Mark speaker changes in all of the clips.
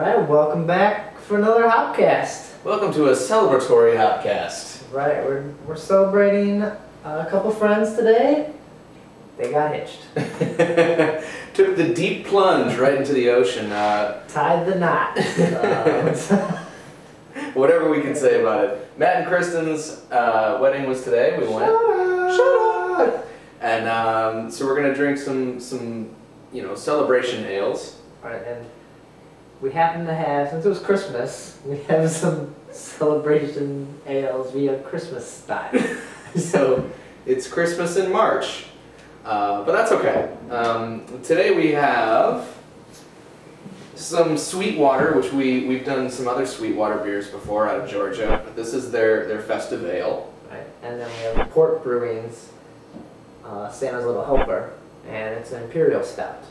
Speaker 1: Alright, welcome back for another HopCast.
Speaker 2: Welcome to a celebratory HopCast.
Speaker 1: Right, we're celebrating a couple friends today. They got hitched.
Speaker 2: Took the deep plunge right into the ocean.
Speaker 1: Tied the knot.
Speaker 2: Whatever we can say about it. Matt and Kristen's wedding was today. We went. Shut up! And so we're gonna drink some celebration ales.
Speaker 1: Alright, and we happen to have, since it was Christmas, we have some celebration ales via Christmas style.
Speaker 2: So it's Christmas in March, but that's okay. Today we have some Sweetwater, which we've done some other Sweetwater beers before out of Georgia. But this is their festive ale.
Speaker 1: Right, and then we have Port Brewing's Santa's Little Helper, and it's an Imperial Stout.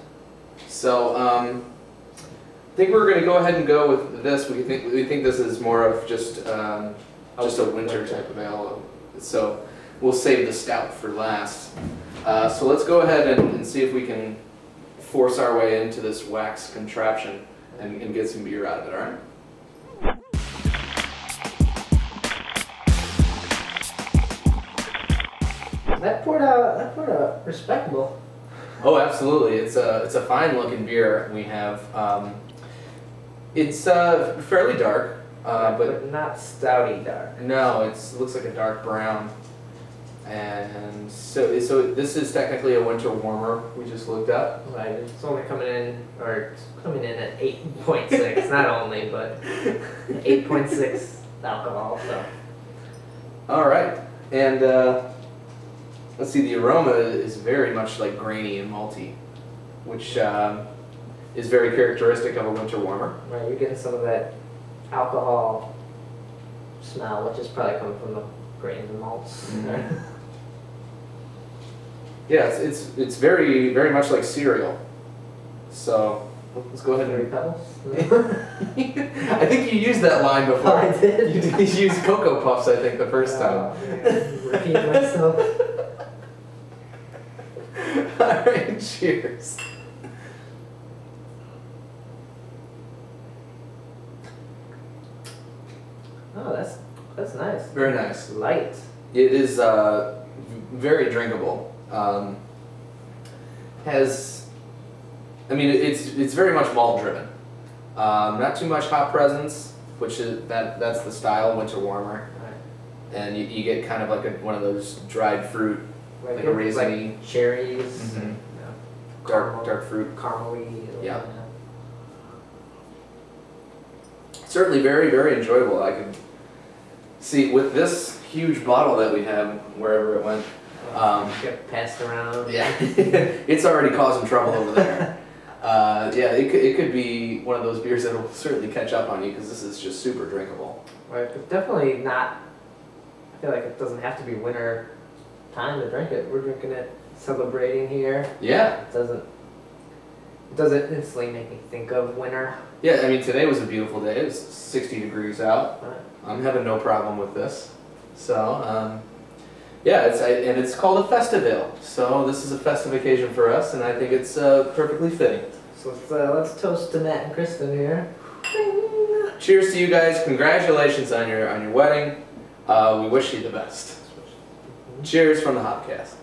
Speaker 2: So I think we're going to go ahead and go with this. We think this is more of just a winter type of ale. So we'll save the stout for last. So let's go ahead and see if we can force our way into this wax contraption and get some beer out of it, alright?
Speaker 1: That poured out respectable.
Speaker 2: Oh, absolutely. It's a fine looking beer we have. It's fairly dark,
Speaker 1: but not stouty dark.
Speaker 2: No, it looks like a dark brown. And so this is technically a winter warmer. We just looked up.
Speaker 1: Right, it's only coming in at 8.6. Not only, but 8.6 alcohol. So.
Speaker 2: All right, and let's see. The aroma is very much like grainy and malty, which is very characteristic of a winter warmer.
Speaker 1: Right, you're getting some of that alcohol smell, which is probably coming from the grains and malts.
Speaker 2: Mm-hmm. Yeah, it's very much like cereal. So let's go ahead and
Speaker 1: Pebbles.
Speaker 2: I think you used that line before.
Speaker 1: I did.
Speaker 2: You used Cocoa Puffs, I think, the first time.
Speaker 1: Yeah. Repeat myself.
Speaker 2: All right, cheers.
Speaker 1: Oh, that's nice.
Speaker 2: Very nice.
Speaker 1: Light.
Speaker 2: It is very drinkable. It's very much malt driven. Not too much hop presence, which is that's the style winter warmer.
Speaker 1: Right.
Speaker 2: And you get kind of like one of those dried fruit, like a raisiny,
Speaker 1: like cherries,
Speaker 2: mm-hmm.
Speaker 1: Yeah.
Speaker 2: dark fruit,
Speaker 1: caramely.
Speaker 2: Yeah. Certainly very enjoyable. I could see with this huge bottle that we have wherever it went.
Speaker 1: Get passed around.
Speaker 2: Yeah, it's already causing trouble over there. Yeah, it could be one of those beers that will certainly catch up on you because this is just super drinkable.
Speaker 1: Right, but definitely not. I feel like it doesn't have to be winter time to drink it. We're drinking it, celebrating here.
Speaker 2: Yeah.
Speaker 1: It doesn't instantly make me think of winter.
Speaker 2: Yeah, I mean today was a beautiful day. It was 60 degrees out.
Speaker 1: Right.
Speaker 2: I'm having no problem with this. So. Yeah, it's called a festive ale, so this is a festive occasion for us, and I think it's perfectly fitting.
Speaker 1: So let's toast to Matt and Kristen here.
Speaker 2: Cheers to you guys! Congratulations on your wedding. We wish you the best. Cheers from the HopCast.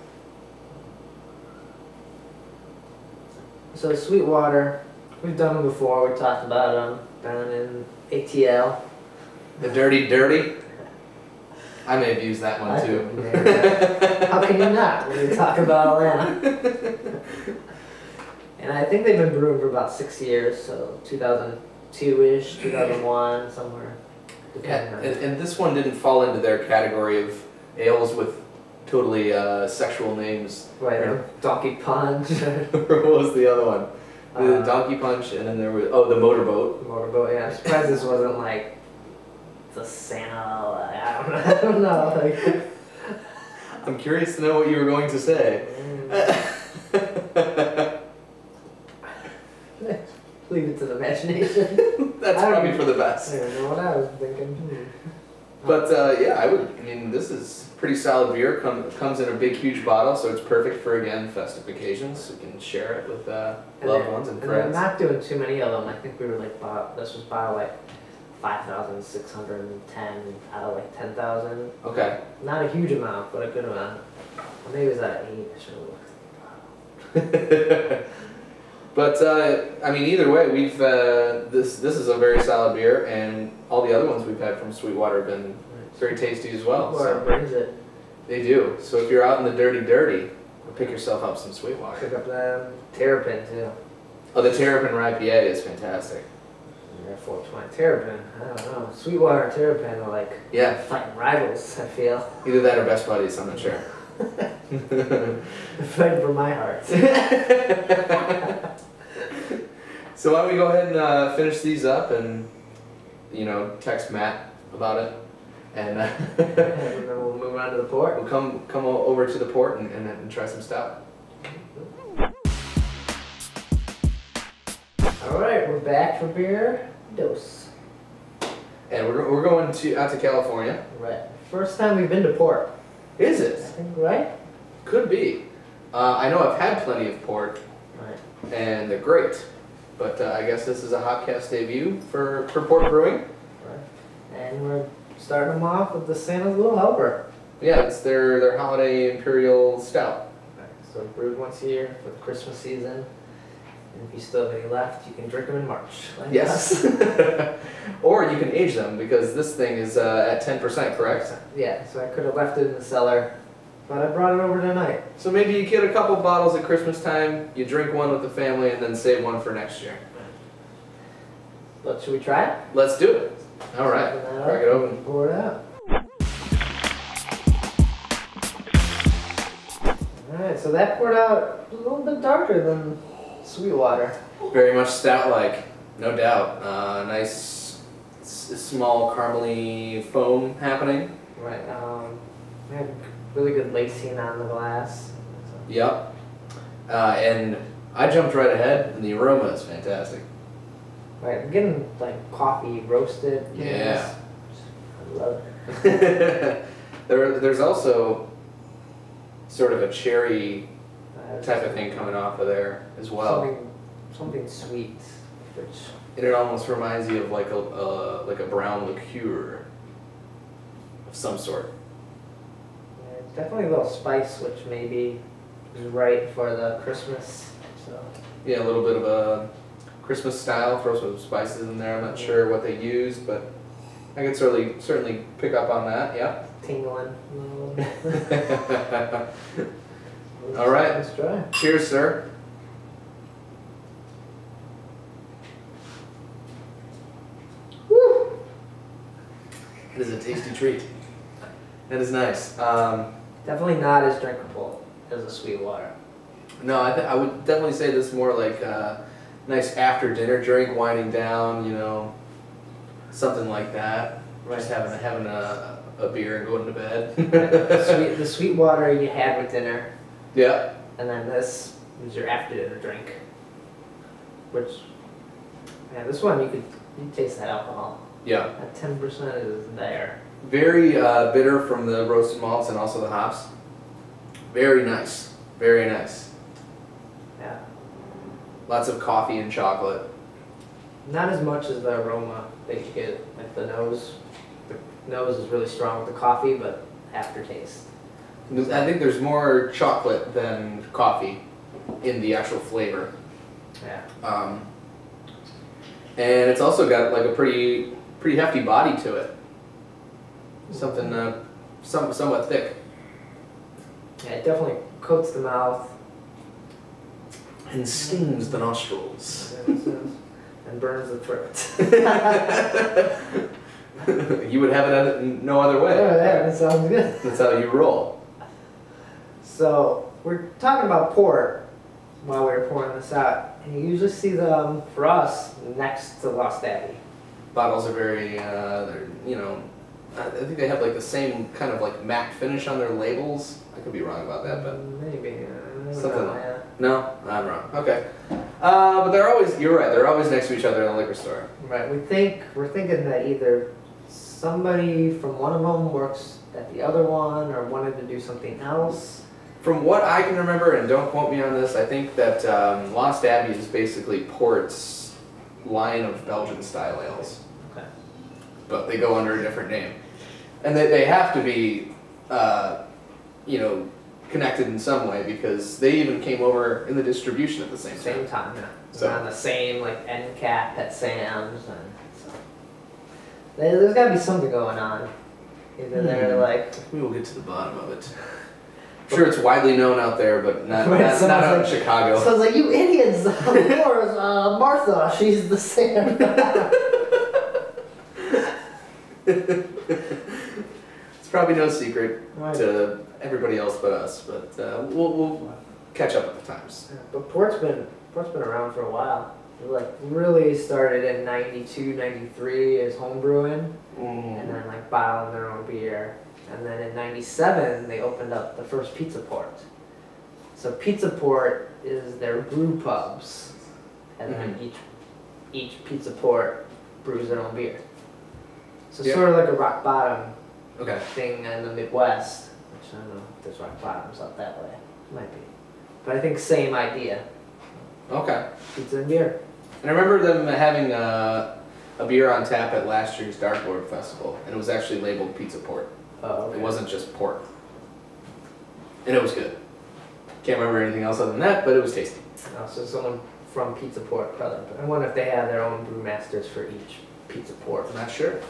Speaker 1: So Sweetwater, we've done them before. We talked about them down in ATL.
Speaker 2: The Dirty. I may have used that one too.
Speaker 1: How can you not when you talk about Atlanta? And I think they've been brewing for about 6 years, so 2002-ish, 2001, somewhere.
Speaker 2: Yeah, and this one didn't fall into their category of ales with totally sexual names.
Speaker 1: Right, Donkey Punch.
Speaker 2: What was the other one? The Donkey Punch, and then there was, the Motorboat.
Speaker 1: The Motorboat, yeah. I'm surprised this wasn't like the Santa, I don't know. Like,
Speaker 2: I'm curious to know what you were going to say.
Speaker 1: Leave it to the imagination.
Speaker 2: That's probably for the best.
Speaker 1: I don't know what I was thinking.
Speaker 2: But yeah, I mean, this is pretty solid beer. Comes in a big, huge bottle, so it's perfect for, again, festive occasions. So you can share it with loved ones and friends.
Speaker 1: And we're not doing too many of them. I think we were like, this was bottle like 5,610 out of like 10,000.
Speaker 2: Okay.
Speaker 1: Not a huge amount, but a good amount. Well, maybe it was at 8. I should have looked.
Speaker 2: But I mean, either way, we've this is a very solid beer, and all the other ones we've had from Sweetwater have been very tasty as well.
Speaker 1: Sweetwater brings it.
Speaker 2: They do. So if you're out in the dirty, pick yourself up some Sweetwater.
Speaker 1: Pick up the Terrapin too.
Speaker 2: Oh, the Terrapin IPA is fantastic.
Speaker 1: Yeah, 420 Terrapin. I don't know. Sweetwater and Terrapin are like fighting rivals. I feel.
Speaker 2: Either that or best buddies. I'm not sure.
Speaker 1: They're fighting for my heart.
Speaker 2: So why don't we go ahead and finish these up and text Matt about it, and
Speaker 1: then we'll move on to the port.
Speaker 2: We'll come over to the port and try some stout.
Speaker 1: All right, we're back for beer dose.
Speaker 2: And we're going out to California.
Speaker 1: Right. First time we've been to port.
Speaker 2: Is it?
Speaker 1: I think, right?
Speaker 2: Could be. I know I've had plenty of port.
Speaker 1: Right.
Speaker 2: And they're great. But I guess this is a HopCast debut for Port Brewing.
Speaker 1: Right. And we're starting them off with the Santa's Little Helper.
Speaker 2: Yeah, it's their holiday imperial stout.
Speaker 1: Right. So brewed once a year for the Christmas season. And if you still have any left, you can drink them in March. Like
Speaker 2: yes. Or you can age them, because this thing is at 10%, correct?
Speaker 1: Yeah, so I could have left it in the cellar, but I brought it over tonight.
Speaker 2: So maybe you get a couple bottles at Christmas time, you drink one with the family, and then save one for next year.
Speaker 1: But should we try it?
Speaker 2: Let's do it. All right, crack it open.
Speaker 1: Pour it out. All right, so that poured out a little bit darker than Sweetwater.
Speaker 2: Very much stout-like, no doubt. Nice, small caramely foam happening.
Speaker 1: Right. We have really good lacing on the glass.
Speaker 2: Yep. And I jumped right ahead, and the aroma is fantastic.
Speaker 1: Right, I'm getting like coffee roasted.
Speaker 2: Yeah.
Speaker 1: I love it.
Speaker 2: There's also sort of a cherry type of thing coming off of there as well.
Speaker 1: Something sweet, which.
Speaker 2: And it almost reminds you of like a brown liqueur of some sort.
Speaker 1: Yeah, definitely a little spice, which maybe is right for the Christmas. So.
Speaker 2: Yeah, a little bit of a Christmas style. Throw some spices in there. I'm not sure what they used, but I could certainly pick up on that. Yeah.
Speaker 1: Tingling.
Speaker 2: All right.
Speaker 1: Let's try.
Speaker 2: Cheers, sir.
Speaker 1: Woo!
Speaker 2: It is a tasty treat. That is nice.
Speaker 1: Definitely not as drinkable as a Sweetwater.
Speaker 2: No, I would definitely say this is more like a nice after dinner drink, winding down, something like that.
Speaker 1: Right.
Speaker 2: Just having a beer and going to bed.
Speaker 1: The Sweetwater you had with dinner.
Speaker 2: Yeah.
Speaker 1: And then this is your after dinner drink. Which, yeah, this one you taste that alcohol.
Speaker 2: Yeah.
Speaker 1: That 10% is there.
Speaker 2: Very bitter from the roasted malts and also the hops. Very nice. Very nice.
Speaker 1: Yeah.
Speaker 2: Lots of coffee and chocolate.
Speaker 1: Not as much as the aroma that you get, like the nose. The nose is really strong with the coffee, but aftertaste.
Speaker 2: I think there's more chocolate than coffee in the actual flavor.
Speaker 1: Yeah.
Speaker 2: And it's also got like a pretty hefty body to it. Something somewhat thick.
Speaker 1: Yeah, it definitely coats the mouth.
Speaker 2: And stings the nostrils.
Speaker 1: And burns the throat.
Speaker 2: You would have it no other way.
Speaker 1: Oh, yeah, that sounds good.
Speaker 2: That's how you roll.
Speaker 1: So, we're talking about port while we were pouring this out. And you usually see them, for us, next to Lost Abbey.
Speaker 2: Bottles are very, I think they have like the same kind of like matte finish on their labels. I could be wrong about that, but
Speaker 1: maybe.
Speaker 2: something
Speaker 1: know,
Speaker 2: like
Speaker 1: yeah.
Speaker 2: No, I'm wrong. Okay. But you're right, they're always next to each other in the liquor store.
Speaker 1: Right, we're thinking that either somebody from one of them works at the other one or wanted to do something else?
Speaker 2: From what I can remember, and don't quote me on this, I think that Lost Abbey is basically Port's line of Belgian style ales.
Speaker 1: Okay.
Speaker 2: But they go under a different name. And they have to be, connected in some way because they even came over in the distribution at the same time.
Speaker 1: Same time, yeah.
Speaker 2: So
Speaker 1: on the same like end cap at Sam's, and so there's got to be something going on. Either they're like,
Speaker 2: we will get to the bottom of it. I'm sure it's widely known out there, but not
Speaker 1: Right,
Speaker 2: not out in
Speaker 1: like,
Speaker 2: Chicago.
Speaker 1: So it's like, you idiots, of course, Martha, she's the Sam.
Speaker 2: It's probably no secret
Speaker 1: Right.
Speaker 2: to everybody else but us, but we'll catch up with the times.
Speaker 1: Yeah, but Port's been around for a while. It like really started in 92, 93 as home brewing, and then like bottling their own beer. And then in 97 they opened up the first Pizza Port. So Pizza Port is their brew pubs, and then each Pizza Port brews their own beer. So sort of like a rock bottom thing in the Midwest, which I don't know if there's rock bottoms up that way. Might be. But I think same idea.
Speaker 2: Okay.
Speaker 1: Pizza and beer.
Speaker 2: And I remember them having a beer on tap at last year's Dark Lord Festival, and it was actually labeled Pizza Port.
Speaker 1: Oh, okay.
Speaker 2: It wasn't just port. And it was good. Can't remember anything else other than that, but it was tasty.
Speaker 1: Oh, so someone from Pizza Port, brother. I wonder if they have their own brewmasters for each Pizza Port.
Speaker 2: I'm not sure.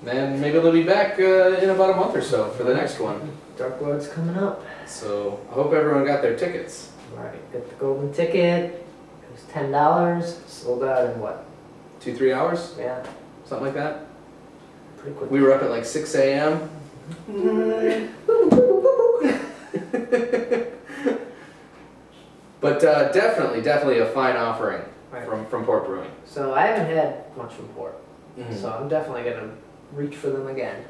Speaker 2: And maybe they'll be back in about a month or so for the next one.
Speaker 1: Dark Lord's coming up.
Speaker 2: So I hope everyone got their tickets.
Speaker 1: Alright, get the golden ticket. It was $10. Sold out in what?
Speaker 2: 2-3 hours?
Speaker 1: Yeah,
Speaker 2: Something like that?
Speaker 1: pretty quick.
Speaker 2: We were up at like 6 a.m. But definitely a fine offering from Port Brewing.
Speaker 1: So I haven't had much from Port. So I'm definitely going to reach for them again.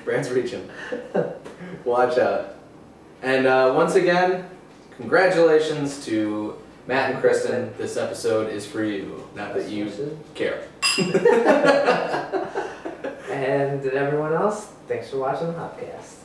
Speaker 2: Brad's reaching. Watch out. And once again, congratulations to Matt and Kristen. This episode is for you. Not that you care.
Speaker 1: And everyone else, thanks for watching the HopCast.